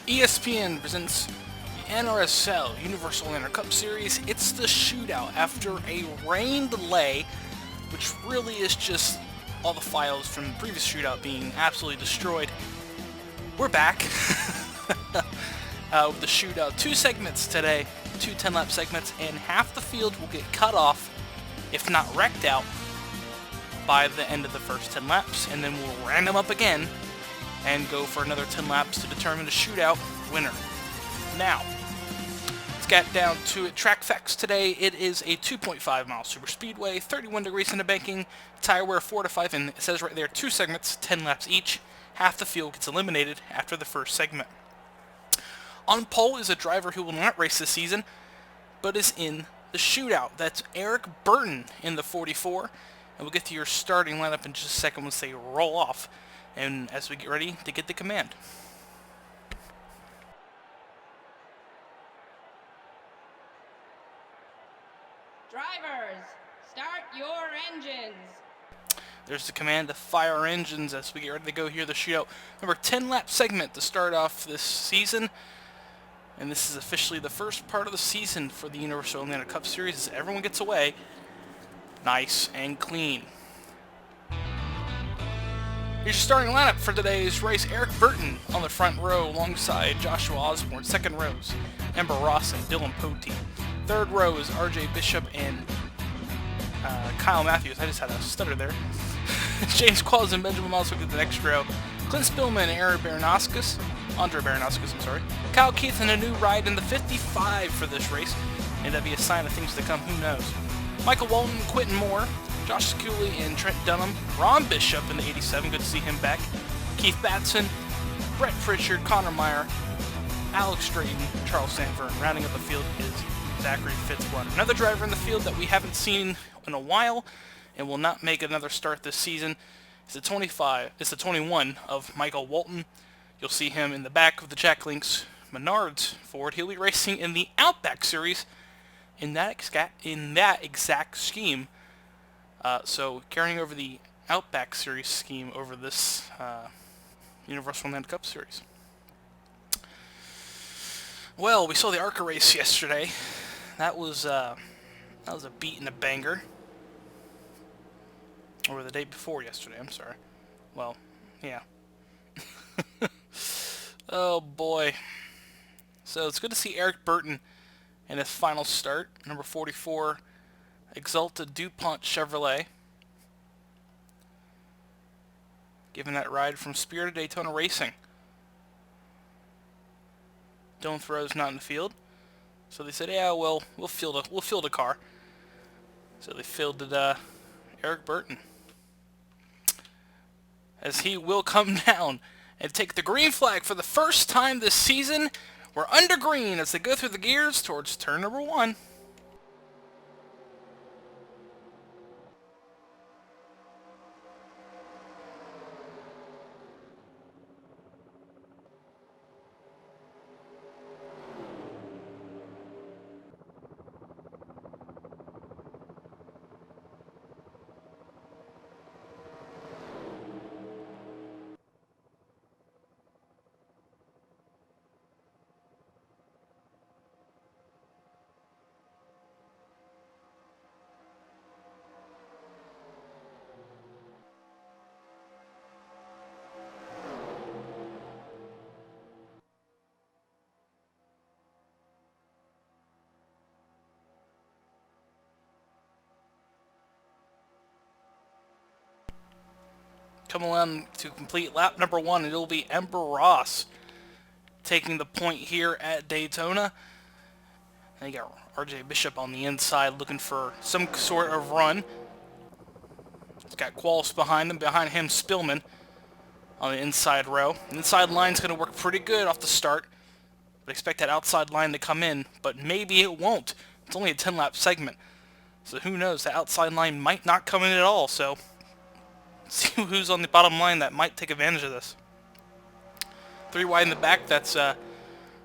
ESPN presents the NRSL Universal Inter Cup Series. It's the shootout after a rain delay, which really is just all the files from the previous shootout being absolutely destroyed. We're back with the shootout. 2 segments today, 2 10-lap segments, and half the field will get cut off, if not wrecked out, by the end of the first 10 laps, and then we'll round them up again and go for another 10 laps to determine the shootout winner. Now, let's get down to it. Track facts today. It is a 2.5 mile super speedway, 31 degrees in the banking, tire wear 4 to 5, and it says right there 2 segments, 10 laps each. Half the field gets eliminated after the first segment. On pole is a driver who will not race this season, but is in the shootout. That's Eric Burton in the 44. And we'll get to your starting lineup in just a second once they roll off, and as we get ready to get the command. Drivers, start your engines. There's the command to fire engines as we get ready to go here, the shootout. Remember, 10-lap segment to start off this season. And this is officially the first part of the season for the Universal Inter Cup Series as everyone gets away nice and clean. Here's your starting lineup for today's race. Eric Burton on the front row alongside Joshua Osborne. Second rows, Ember Ross and Dylan Potee. Third row is RJ Bishop and Kyle Matthews. I just had a stutter there. James Qualls and Benjamin Miles will get the next row. Clint Spillman and Andre Baranowskis, I'm sorry. Kyle Keith and a new ride in the 55 for this race. May that be a sign of things to come, who knows. Michael Walton, Quentin Moore, Josh Cooley, and Trent Dunham. Ron Bishop in the 87, good to see him back. Keith Batson, Brett Pritchard, Connor Meyer, Alex Drayton, Charles Sanford. Rounding up the field is Zachary Fitzwater. Another driver in the field that we haven't seen in a while and will not make another start this season is the 21 of Michael Walton. You'll see him in the back of the Jack Links Menards Ford. He'll be racing in the Outback Series in that exact scheme. So carrying over the Outback Series scheme over this Universal Inter Cup Series. Well, we saw the ARCA race yesterday. That was a beat and a banger. Or the day before yesterday, I'm sorry. Well, yeah. Oh boy. So it's good to see Eric Burton in his final start. Number 44, Exalta DuPont Chevrolet. Given that ride from Spirit of Daytona Racing. Dylan Thoreau's not in the field. So they said, yeah, well, we'll field a car. So they fielded Eric Burton. As he will come down and take the green flag for the first time this season. We're under green as they go through the gears towards turn number 1. Coming on to complete lap number 1, and it'll be Ember Ross taking the point here at Daytona. And you got RJ Bishop on the inside looking for some sort of run. He's got Qualls behind him. Behind him, Spillman on the inside row. The inside line's going to work pretty good off the start. But expect that outside line to come in, but maybe it won't. It's only a 10-lap segment. So who knows, the outside line might not come in at all, so see who's on the bottom line that might take advantage of this. 3 wide in the back, that's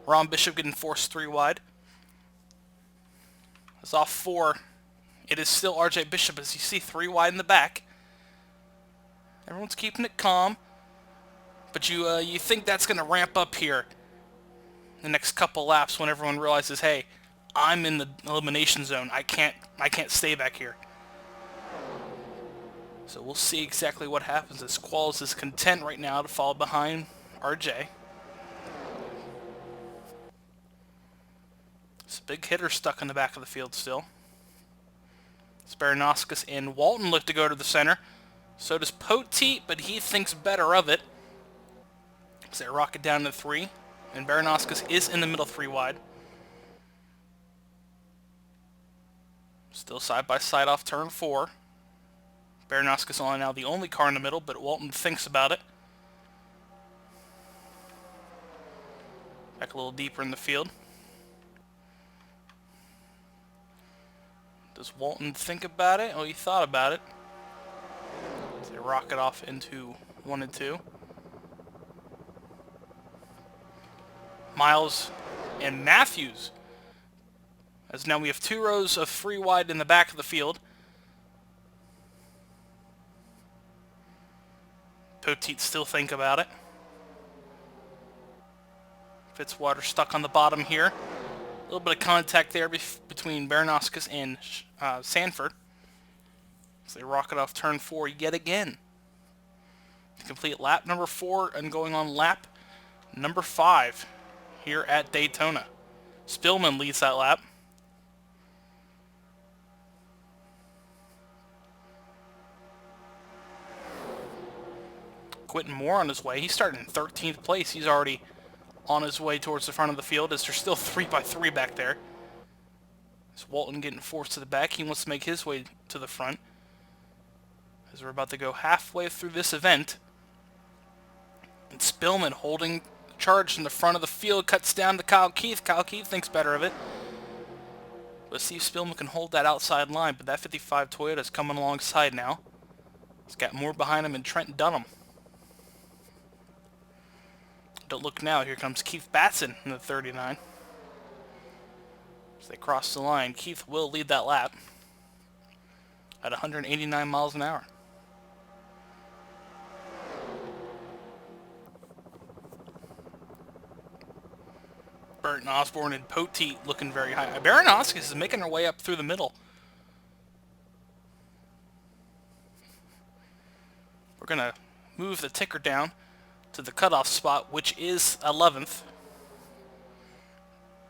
Ron Bishop getting forced 3 wide. It's off 4. It is still RJ Bishop as you see 3 wide in the back. Everyone's keeping it calm. But you think that's going to ramp up here the next couple laps when everyone realizes, hey, I'm in the elimination zone. I can't stay back here. So we'll see exactly what happens, as Qualls is content right now to fall behind RJ. It's a big hitter stuck in the back of the field still. Sparanoskis and Walton look to go to the center. So does Poteet, but he thinks better of it. So they rocket down to 3. And Baranoskis is in the middle 3 wide. Still side by side off turn 4. Baranoskis on now the only car in the middle, but Walton thinks about it. Back a little deeper in the field. Does Walton think about it? Oh, he thought about it. So they rocket off into 1 and 2. Miles and Matthews. As now we have 2 rows of 3 wide in the back of the field. Poteet still think about it. Fitzwater stuck on the bottom here. A little bit of contact there between Baranoskis and Sanford. So they rocket off turn 4 yet again. To complete lap number 4 and going on lap number 5 here at Daytona. Spillman leads that lap. Quentin Moore on his way. He's starting in 13th place. He's already on his way towards the front of the field, as there's still 3x3 back there. It's Walton getting forced to the back. He wants to make his way to the front. As we're about to go halfway through this event. And Spillman holding charge in the front of the field, cuts down to Kyle Keith. Kyle Keith thinks better of it. Let's see if Spillman can hold that outside line, but that 55 Toyota is coming alongside now. He's got Moore behind him and Trent Dunham. Don't look now, here comes Keith Batson in the 39. As they cross the line, Keith will lead that lap at 189 miles an hour. Burton Osborne and Poteet looking very high. Baranoskis is making her way up through the middle. We're going to move the ticker down to the cutoff spot, which is 11th.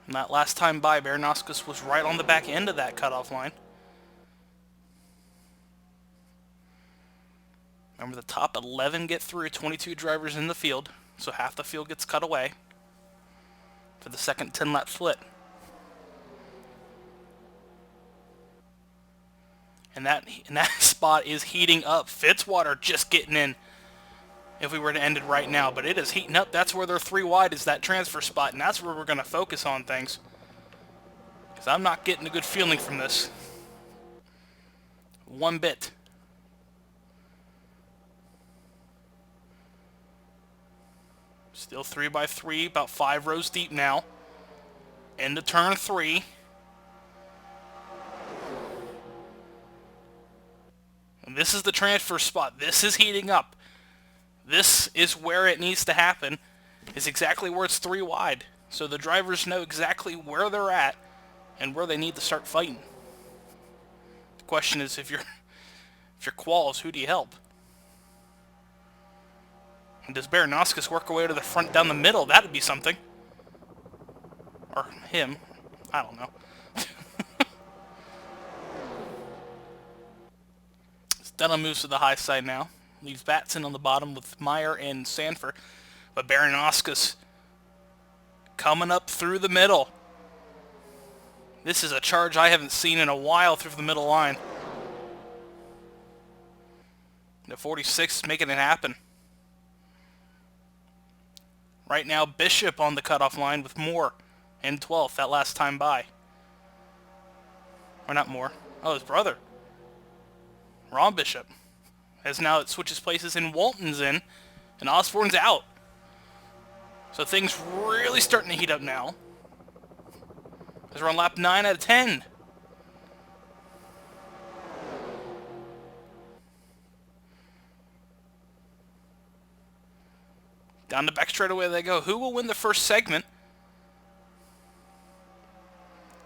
And that last time by, Baranoskis was right on the back end of that cutoff line. Remember, the top 11 get through, 22 drivers in the field, so half the field gets cut away for the second 10-lap split. And that spot is heating up. Fitzwater just getting in if we were to end it right now, but it is heating up. That's where they're 3 wide, is that transfer spot, and that's where we're going to focus on things, because I'm not getting a good feeling from this one bit. Still 3x3, about 5 rows deep now. Into turn 3. And this is the transfer spot. This is heating up. This is where it needs to happen. Is exactly where it's 3 wide. So the drivers know exactly where they're at and where they need to start fighting. The question is, if you're Qualls, who do you help? And does Baranoskis work her way to the front down the middle? That'd be something. Or him. I don't know. Dunham moves to the high side now. Leaves Batson on the bottom with Meyer and Sanford. But Baranoskis coming up through the middle. This is a charge I haven't seen in a while through the middle line. The 46 making it happen. Right now, Bishop on the cutoff line with Moore in 12th that last time by. Or not Moore. Oh, his brother. Ron Bishop. As now it switches places and Walton's in and Osborne's out. So things really starting to heat up now. As we're on lap 9 out of 10. Down the back straightaway they go. Who will win the first segment?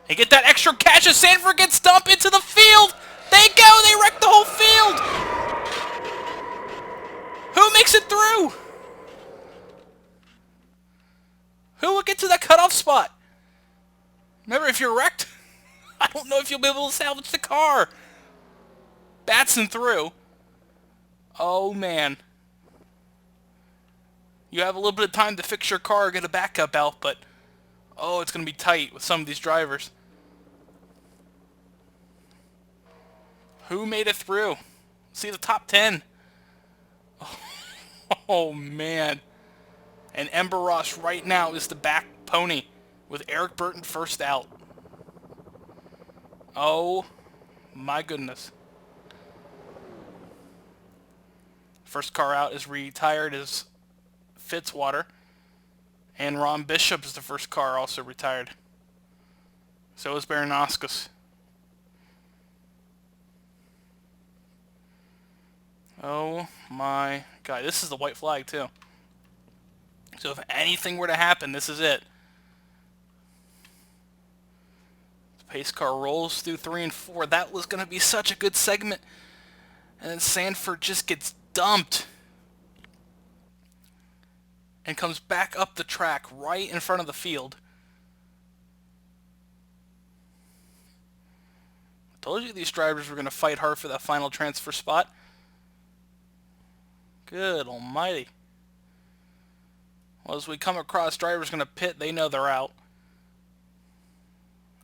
And get that extra catch as Sanford gets dumped into the field. They go. They wreck the whole field. Who makes it through? Who will get to that cutoff spot? Remember, if you're wrecked, I don't know if you'll be able to salvage the car. Batson through. Oh, man. You have a little bit of time to fix your car or get a backup out, but oh, it's going to be tight with some of these drivers. Who made it through? See the top 10. Oh, man. And Ember Ross right now is the back pony with Eric Burton first out. Oh, my goodness. First car out is retired is Fitzwater. And Ron Bishop is the first car also retired. So is Baranowskis. Oh my God. This is the white flag too. So if anything were to happen, this is it. The pace car rolls through 3 and 4. That was going to be such a good segment. And then Sanford just gets dumped. And comes back up the track right in front of the field. I told you these drivers were going to fight hard for that final transfer spot. Good almighty. Well, as we come across drivers going to pit, they know they're out.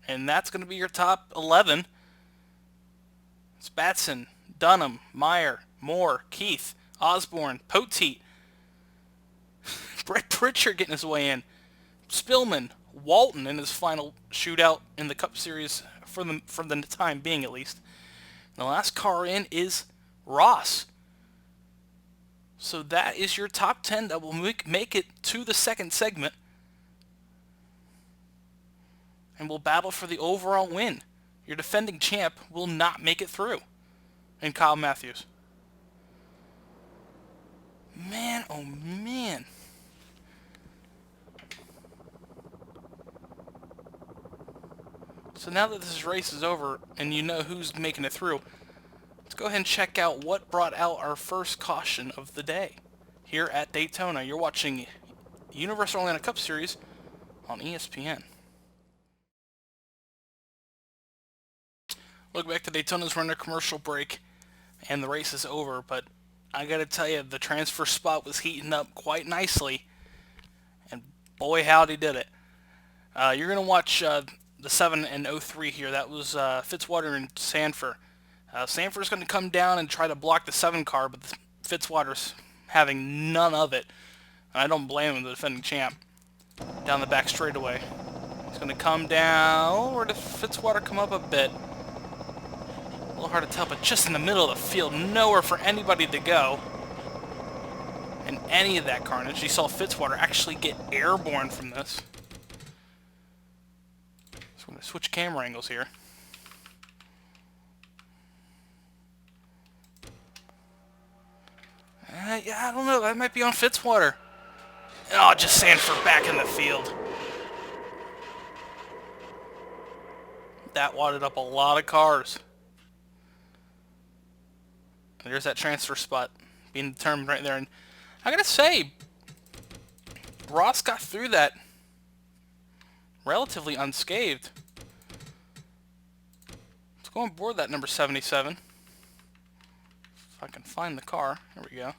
And that's going to be your top 11. It's Batson, Dunham, Meyer, Moore, Keith, Osborne, Poteet, Brett Pritchard getting his way in, Spillman, Walton in his final shootout in the Cup Series for the time being at least. The last car in is Ross. So that is your top 10 that will make it to the second segment and will battle for the overall win. Your defending champ will not make it through. And Kyle Matthews. Man, oh man. So now that this race is over and you know who's making it through, let's go ahead and check out what brought out our first caution of the day here at Daytona. You're watching Universal Atlanta Cup Series on ESPN. Look back to Daytona's running a commercial break and the race is over, but I gotta tell you, the transfer spot was heating up quite nicely, and boy howdy did it. You're gonna watch the 7 and 03 here. That was Fitzwater and Sanford. Sanford's going to come down and try to block the 7 car, but Fitzwater's having none of it. And I don't blame him, the defending champ. Down the back straightaway. He's going to come down. Where did Fitzwater come up a bit? A little hard to tell, but just in the middle of the field. Nowhere for anybody to go. And any of that carnage. You saw Fitzwater actually get airborne from this. So I'm going to switch camera angles here. Yeah, I don't know. That might be on Fitzwater. Oh, just Sanford back in the field. That wadded up a lot of cars. And there's that transfer spot being determined right there. And I gotta say, Ross got through that relatively unscathed. Let's go on board that number 77. If I can find the car. There we go.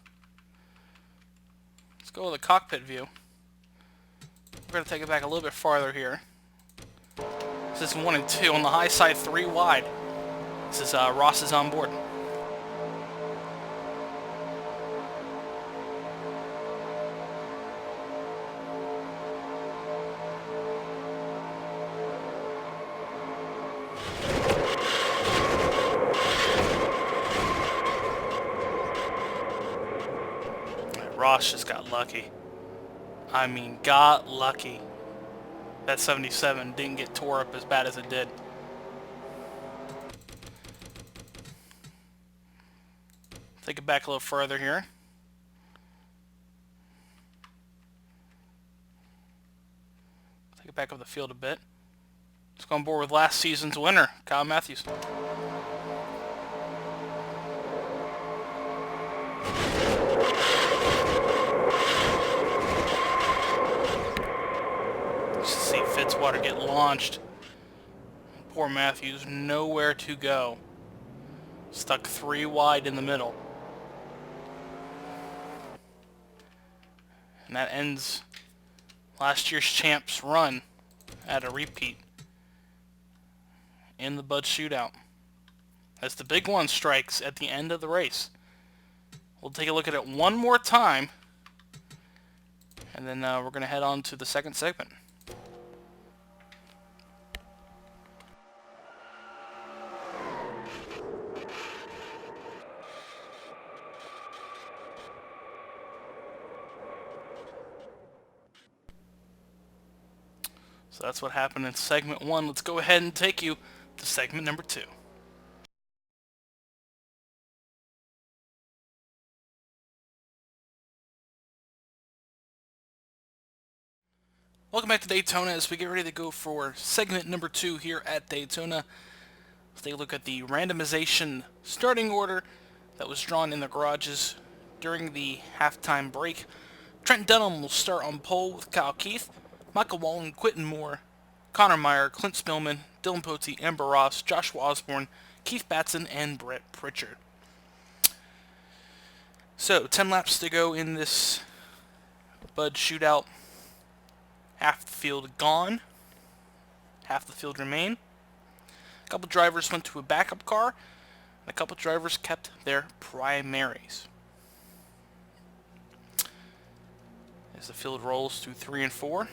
Let's go with a cockpit view. We're going to take it back a little bit farther here. This is 1 and 2. On the high side, 3 wide. This is Ross is on board. Ross just got lucky. I mean, got lucky. That 77 didn't get tore up as bad as it did. Take it back a little further here. Take it back up the field a bit. Let's go on board with last season's winner, Kyle Matthews. Just see Fitzwater get launched. Poor Matthews, nowhere to go. Stuck 3 wide in the middle. And that ends last year's champs run at a repeat in the Bud Shootout. As the big one strikes at the end of the race. We'll take a look at it one more time, and then we're going to head on to the second segment. So that's what happened in segment 1. Let's go ahead and take you to segment number 2. Welcome back to Daytona as we get ready to go for segment number 2 here at Daytona. Let's take a look at the randomization starting order that was drawn in the garages during the halftime break. Trent Dunham will start on pole with Kyle Keith, Michael Walton, Quentin Moore, Connor Meyer, Clint Spillman, Dylan Pote, Amber Ross, Joshua Osborne, Keith Batson, and Brett Pritchard. So, 10 laps to go in this Bud Shootout. Half the field gone. Half the field remain. A couple drivers went to a backup car, and a couple drivers kept their primaries. As the field rolls through 3 and 4.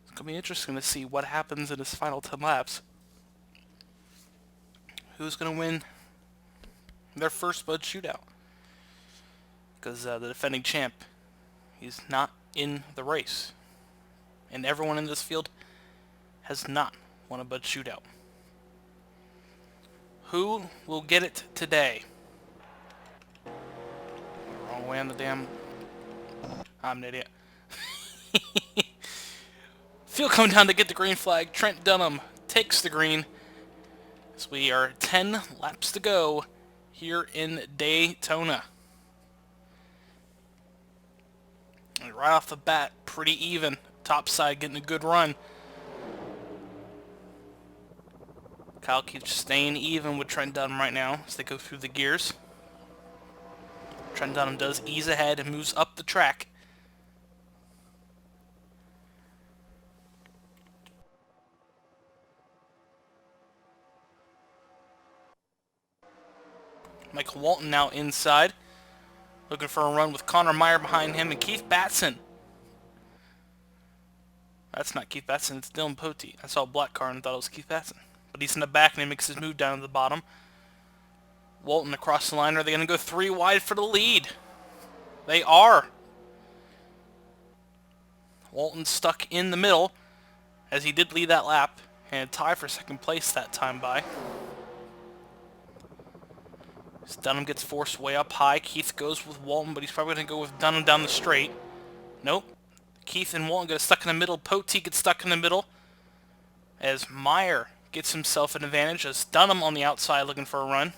It's going to be interesting to see what happens in his final 10 laps. Who's going to win their first Bud Shootout? Because the defending champ, he's not in the race. And everyone in this field has not won a Bud Shootout. Who will get it today? Wrong way on the damn... I'm an idiot. Field coming down to get the green flag. Trent Dunham takes the green. As we are 10 laps to go here in Daytona. And right off the bat, pretty even. Top side getting a good run. Kyle keeps staying even with Trent Dunham right now as they go through the gears. Trent Dunham does ease ahead and moves up the track. Michael Walton now inside, looking for a run with Connor Meyer behind him and Keith Batson. That's not Keith Batson, it's Dylan Pote. I saw a black car and thought it was Keith Batson. But he's in the back and he makes his move down to the bottom. Walton across the line. Are they going to go 3 wide for the lead? They are. Walton stuck in the middle as he did lead that lap and a tie for second place that time by. Dunham gets forced way up high. Keith goes with Walton, but he's probably going to go with Dunham down the straight. Nope. Keith and Walton get stuck in the middle. Pote gets stuck in the middle as Meyer gets himself an advantage as Dunham on the outside looking for a run.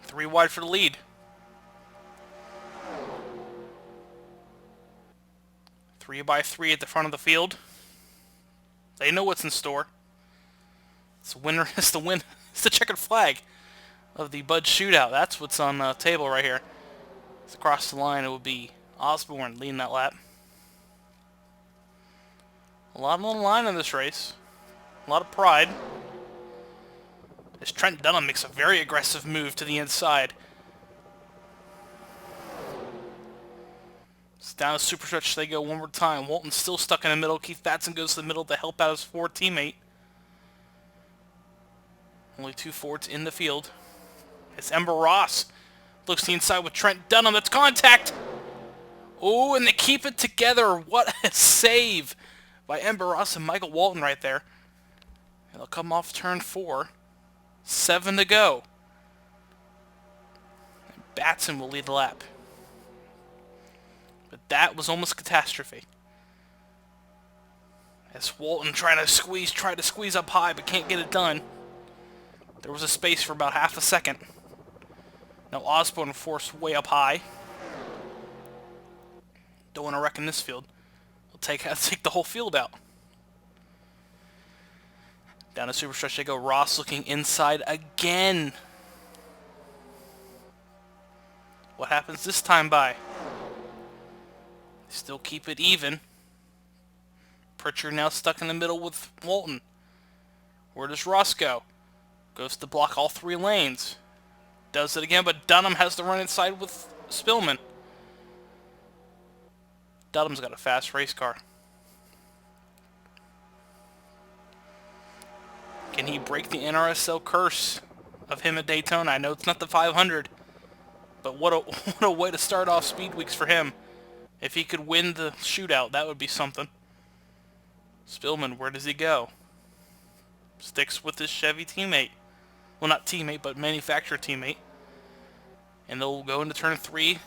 3 wide for the lead. 3 by 3 at the front of the field. They know what's in store. It's the winner. It's the win. It's the checkered flag of the Bud Shootout. That's what's on the table right here. It's across the line. It will be Osborne leading that lap. A lot on the line in this race. A lot of pride. As Trent Dunham makes a very aggressive move to the inside. It's down a super stretch. They go one more time. Walton's still stuck in the middle. Keith Batson goes to the middle to help out his Ford teammate. Only 2 Fords in the field. It's Amber Ross. Looks to the inside with Trent Dunham. That's contact. Oh, and they keep it together. What a save by Amber Ross and Michael Walton right there. And they'll come off turn 4. 7 to go. Batson will lead the lap. But that was almost catastrophe. As Walton tried to squeeze up high, but can't get it done. There was a space for about half a second. Now Osborne forced way up high. Don't want to wreck in this field. We'll take the whole field out. Down to super stretch they go. Ross looking inside again. What happens this time by? Still keep it even. Pritchard now stuck in the middle with Walton. Where does Ross go? Goes to block all 3 lanes. Does it again, but Dunham has to run inside with Spillman. Dunham's got a fast race car. Can he break the NRSL curse of him at Daytona? I know it's not the 500, but what a way to start off Speed Weeks for him. If he could win the shootout, that would be something. Spillman, where does he go? Sticks with his Chevy teammate. Well, not teammate, but manufacturer teammate. And they'll go into turn 3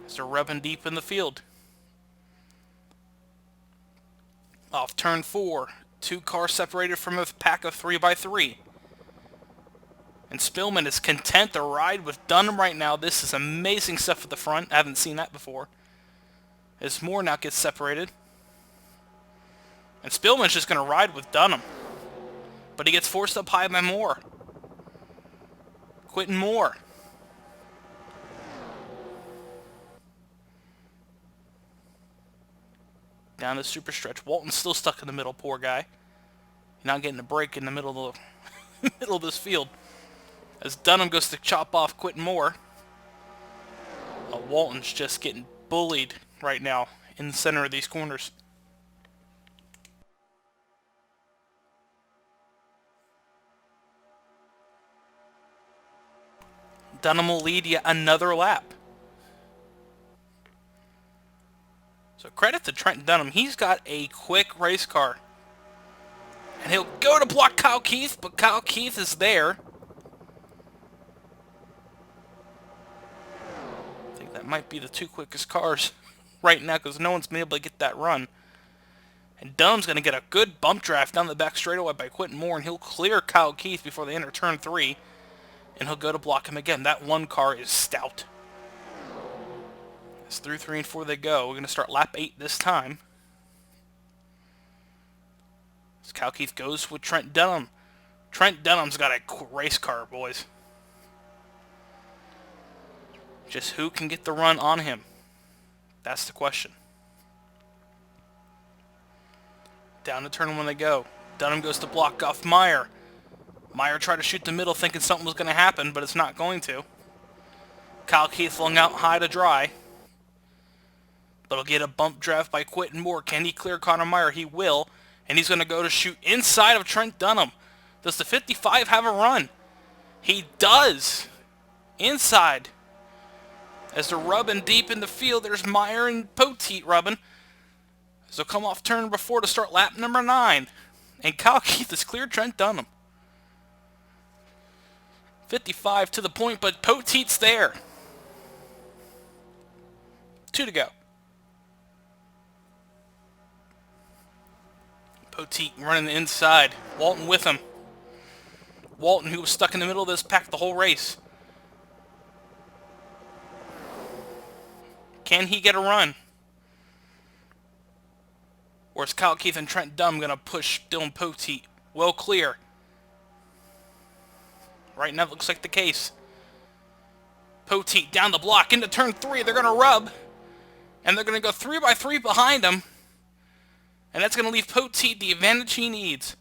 as they're rubbing deep in the field. Off turn 4, 2 cars separated from a pack of 3x3. And Spillman is content to ride with Dunham right now. This is amazing stuff at the front. I haven't seen that before. As Moore now gets separated. And Spillman's just going to ride with Dunham. But he gets forced up high by Moore. Quentin Moore. Down the super stretch. Walton's still stuck in the middle, poor guy. Not getting a break in the middle of the middle of this field. As Dunham goes to chop off Quentin Moore. Walton's just getting bullied right now in the center of these corners. Dunham will lead yet another lap. So credit to Trent Dunham. He's got a quick race car. And he'll go to block Kyle Keith, but Kyle Keith is there. I think that might be the 2 quickest cars right now because no one's been able to get that run. And Dunham's going to get a good bump draft down the back straightaway by Quentin Moore, and he'll clear Kyle Keith before they enter turn 3. And he'll go to block him again. That 1 car is stout. As through 3 and 4 they go. We're going to start lap 8 this time. As Kyle Keith goes with Trent Dunham. Trent Dunham's got a race car, boys. Just who can get the run on him? That's the question. Down to turn 1 they go. Dunham goes to block off Meyer. Meyer tried to shoot the middle thinking something was going to happen, but it's not going to. Kyle Keith flung out high to dry. But he'll get a bump draft by Quentin Moore. Can he clear Connor Meyer? He will. And he's going to go to shoot inside of Trent Dunham. Does the 55 have a run? He does. Inside. As they're rubbing deep in the field, there's Meyer and Poteet rubbing. So they'll come off turn number 4 to start lap number 9. And Kyle Keith has cleared Trent Dunham. 55 to the point, but Poteet's there. 2 to go. Poteet running the inside. Walton with him. Walton, who was stuck in the middle of this pack the whole race. Can he get a run? Or is Kyle Keith and Trent Dunham going to push Dylan Poteet? Well clear. Right now it looks like the case. Poteet down the block into turn 3. They're going to rub. And they're going to go 3x3 behind him. And that's going to leave Poteet the advantage he needs.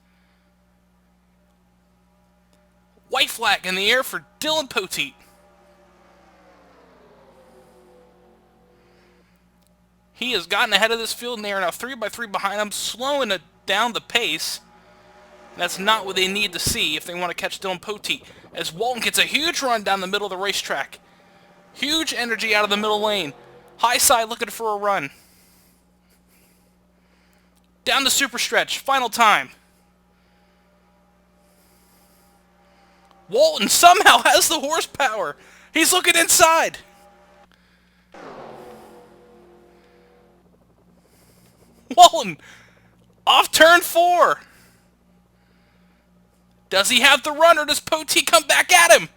White flag in the air for Dylan Poteet. He has gotten ahead of this field, and they are now 3x3 behind him, slowing it down the pace. And that's not what they need to see if they want to catch Dylan Poteet. As Walton gets a huge run down the middle of the racetrack. Huge energy out of the middle lane. High side looking for a run. Down the super stretch. Final time. Walton somehow has the horsepower. He's looking inside. Walton off turn 4. Does he have the run, or does Poteet come back at him?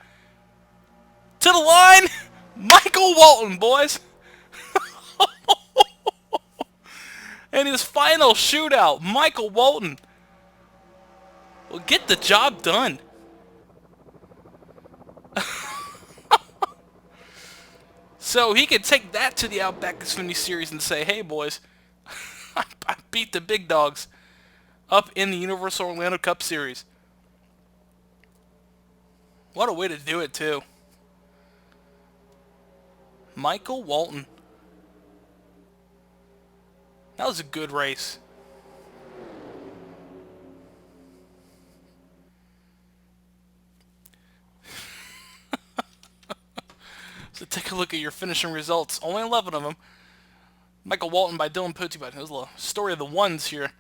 To the line, Michael Walton, boys. And his final shootout, Michael Walton will get the job done. So he could take that to the Outback Xfinity Series and say, hey, boys, I beat the big dogs up in the Universal Orlando Cup Series. What a way to do it, too. Michael Walton. That was a good race. So take a look at your finishing results. Only 11 of them. Michael Walton by Dylan Poteet. There's a little story of the ones here.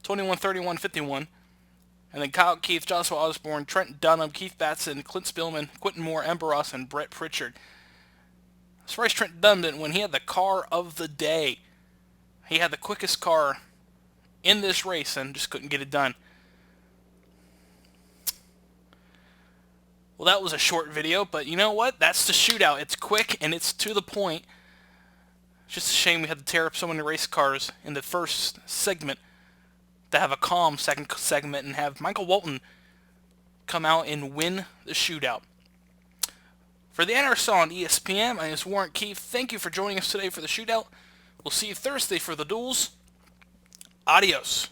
21, 31, 51. And then Kyle Keith, Joshua Osborne, Trent Dunham, Keith Batson, Clint Spillman, Quentin Moore, Ember Ross, and Brett Pritchard. As far as Trent Dunham didn't win, he had the car of the day. He had the quickest car in this race and just couldn't get it done. Well, that was a short video, but you know what? That's the shootout. It's quick and it's to the point. It's just a shame we had to tear up so many race cars in the first segment to have a calm second segment and have Michael Walton come out and win the shootout. For the NRSL on ESPN, my name is Warren Keefe. Thank you for joining us today for the shootout. We'll see you Thursday for the duels. Adios.